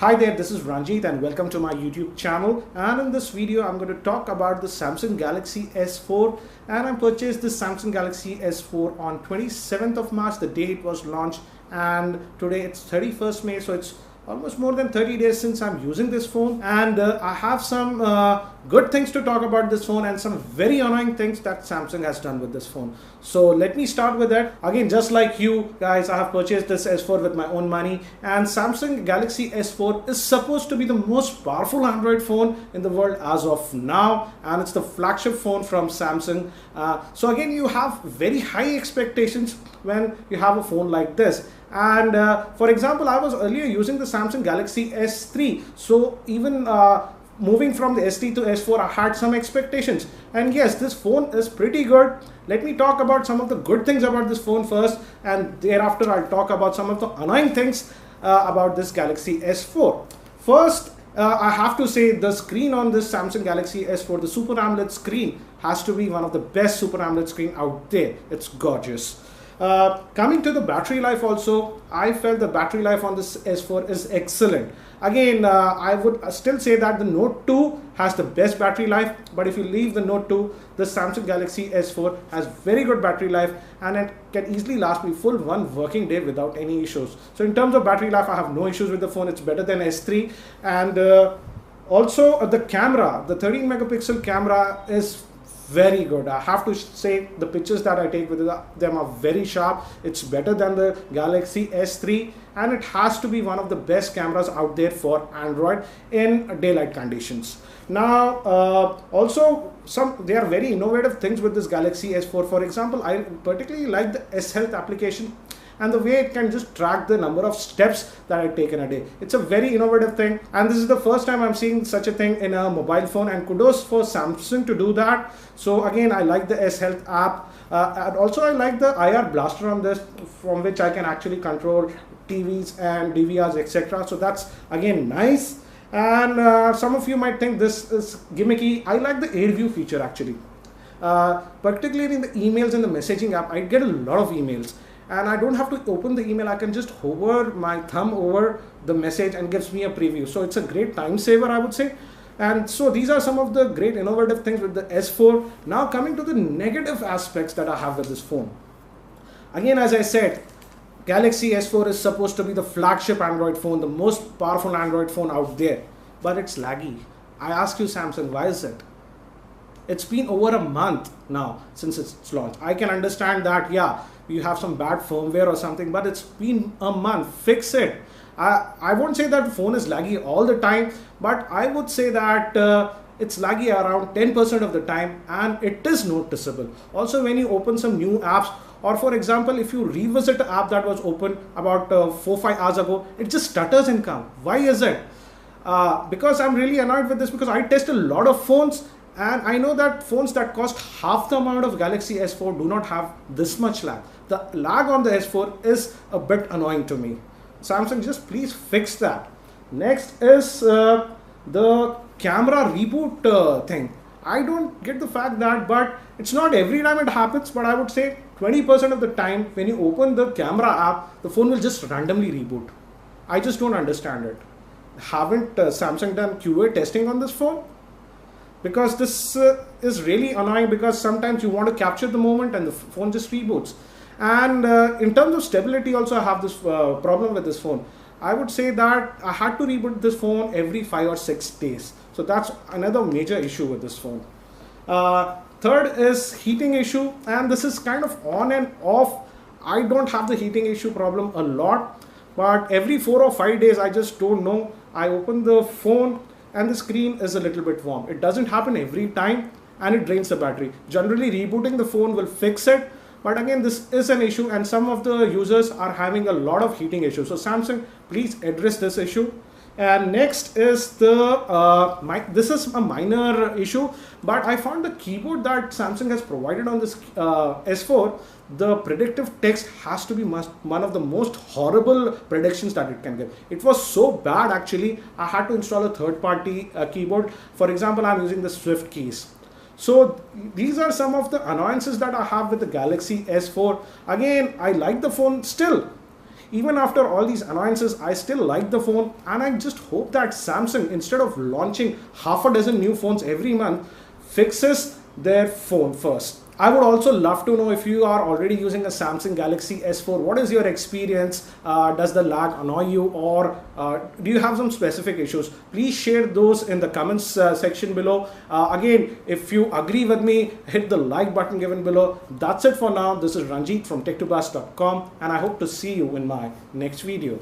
Hi there, this is Ranjit and welcome to my YouTube channel. And in this video, I'm going to talk about the Samsung Galaxy S4. And I purchased this Samsung Galaxy S4 on 27th of March, the day it was launched. And today it's 31st May, so it's almost more than 30 days since I'm using this phone. And I have some good things to talk about this phone and some very annoying things that Samsung has done with this phone. So let me start with that. Again, just like you guys, I have purchased this S4 with my own money, and Samsung Galaxy S4 is supposed to be the most powerful Android phone in the world as of now, and it's the flagship phone from Samsung. So again, you have very high expectations when you have a phone like this. And for example, I was earlier using the Samsung Galaxy S3, so even moving from the S3 to S4, I had some expectations. And yes, this phone is pretty good. Let me talk about some of the good things about this phone first, and thereafter I'll talk about some of the annoying things about this Galaxy S4. First, I have to say the screen on this Samsung Galaxy S4, the Super AMOLED screen, has to be one of the best Super AMOLED screen out there. It's gorgeous. Coming to the battery life also, I felt the battery life on this S4 is excellent. Again, I would still say that the Note 2 has the best battery life, but if you leave the Note 2, the Samsung Galaxy S4 has very good battery life, and it can easily last me full one working day without any issues. So in terms of battery life, I have no issues with the phone. It's better than S3. And also the camera, the 13 megapixel camera is very good. I have to say the pictures that I take with them are very sharp. It's better than the Galaxy S3, and it has to be one of the best cameras out there for Android in daylight conditions. Now also there are very innovative things with this Galaxy S4. For example, I particularly like the S Health application and the way it can just track the number of steps that I take in a day. It's a very innovative thing, and this is the first time I'm seeing such a thing in a mobile phone, and kudos for Samsung to do that. So again, I like the S Health app, and also I like the IR blaster on this, from which I can actually control TVs and DVRs, etc. So that's again nice. And some of you might think this is gimmicky. I like the Air View feature actually. Particularly in the emails and the messaging app, I get a lot of emails, and I don't have to open the email. I can just hover my thumb over the message and gives me a preview. So it's a great time saver, I would say. And so these are some of the great innovative things with the S4. Now coming to the negative aspects that I have with this phone. Again, as I said, Galaxy S4 is supposed to be the flagship Android phone, the most powerful Android phone out there, but it's laggy. I ask you, Samsung, why is it? It's been over a month now since it's launched. I can understand that, yeah, you have some bad firmware or something, but it's been a month. Fix it. I won't say that the phone is laggy all the time, but I would say that it's laggy around 10% of the time, and it is noticeable. Also, when you open some new apps, or for example, if you revisit an app that was open about 4-5 hours ago, it just stutters and comes. Why is it? Because I'm really annoyed with this, because I test a lot of phones, and I know that phones that cost half the amount of Galaxy S4 do not have this much lag. The lag on the S4 is a bit annoying to me. Samsung, just please fix that. Next is the camera reboot thing. I don't get the fact that, but it's not every time it happens, but I would say 20% of the time when you open the camera app, the phone will just randomly reboot. I just don't understand it. Haven't Samsung done QA testing on this phone? Because this is really annoying, because sometimes you want to capture the moment and the phone just reboots. And in terms of stability also, I have this problem with this phone. I would say that I had to reboot this phone every 5 or 6 days. So that's another major issue with this phone. Third is heating issue, and this is kind of on and off. I don't have the heating issue problem a lot, but every 4 or 5 days, I just don't know. I open the phone and the screen is a little bit warm. It doesn't happen every time, and it drains the battery. Generally, rebooting the phone will fix it. But again, this is an issue, and some of the users are having a lot of heating issues. So Samsung, please address this issue. And next is this is a minor issue, but I found the keyboard that Samsung has provided on this S4, the predictive text has to be one of the most horrible predictions that it can give. It was so bad actually, I had to install a third-party keyboard. For example, I'm using the Swift keys. So these are some of the annoyances that I have with the Galaxy S4. Again, I like the phone still. Even after all these annoyances, I still like the phone, and I just hope that Samsung, instead of launching half a dozen new phones every month, fixes their phone first. I would also love to know if you are already using a Samsung Galaxy S4. What is your experience? Does the lag annoy you, or do you have some specific issues? Please share those in the comments section below. Again, if you agree with me, hit the like button given below. That's it for now. This is Ranjit from tech2blast.com, and I hope to see you in my next video.